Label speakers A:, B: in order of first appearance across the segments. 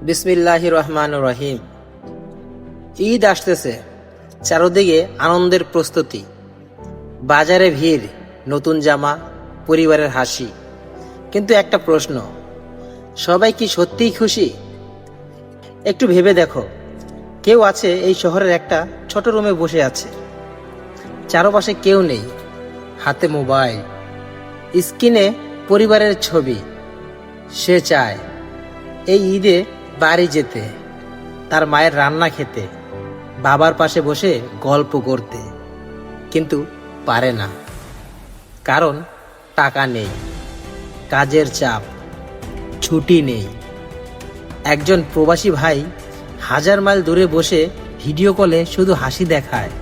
A: বিসমিল্লাহির রহমানির রহিম। ঈদ আসতেছে, চারদিকে আনন্দের প্রস্তুতি, বাজারে ভিড়, নতুন জামা, পরিবারের হাসি। কিন্তু একটা প্রশ্ন, সবাই কি সত্যিই খুশি? একটু ভেবে দেখো, কেউ আছে এই শহরের একটা ছোট রুমে বসে আছে, চারপাশে কেউ নেই, হাতে মোবাইল, স্ক্রিনে পরিবারের ছবি। সে চায় এই ঈদে বাড়ি যেতে, তার মায়ের রান্না খেতে, বাবার পাশে বসে গল্প করতে, কিন্তু পারে না। কারণ টাকা নেই, কাজের চাপ, ছুটি নেই। একজন প্রবাসী ভাই 1000 মাইল দূরে বসে ভিডিও কলে শুধু হাসি দেখায়,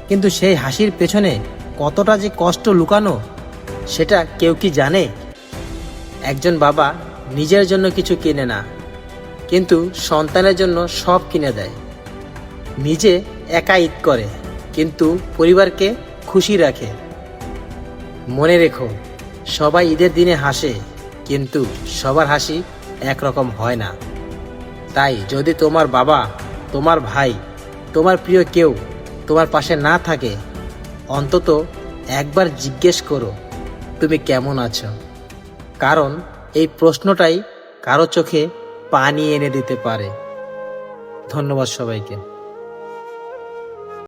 A: কিন্তু সেই হাসির পেছনে কতটা যে কষ্ট লুকানো, সেটা কেউ কি জানে? একজন বাবা নিজের জন্য কিছু কিনে না, কিন্তু সন্তানের জন্য সব কিনে দেয়। নিজে একা ঈদ করে, কিন্তু পরিবারকে খুশি রাখে। মনে রেখো, সবাই ঈদের দিনে হাসে, কিন্তু সবার হাসি একরকম হয় না। তাই যদি তোমার বাবা, তোমার ভাই, তোমার প্রিয় কেউ তোমার পাশে না থাকে, অন্তত একবার জিজ্ঞেস করো তুমি কেমন আছো। কারণ এই প্রশ্নটাই কারো চোখে পানি এনে দিতে পারে। ধন্যবাদ সবাইকে।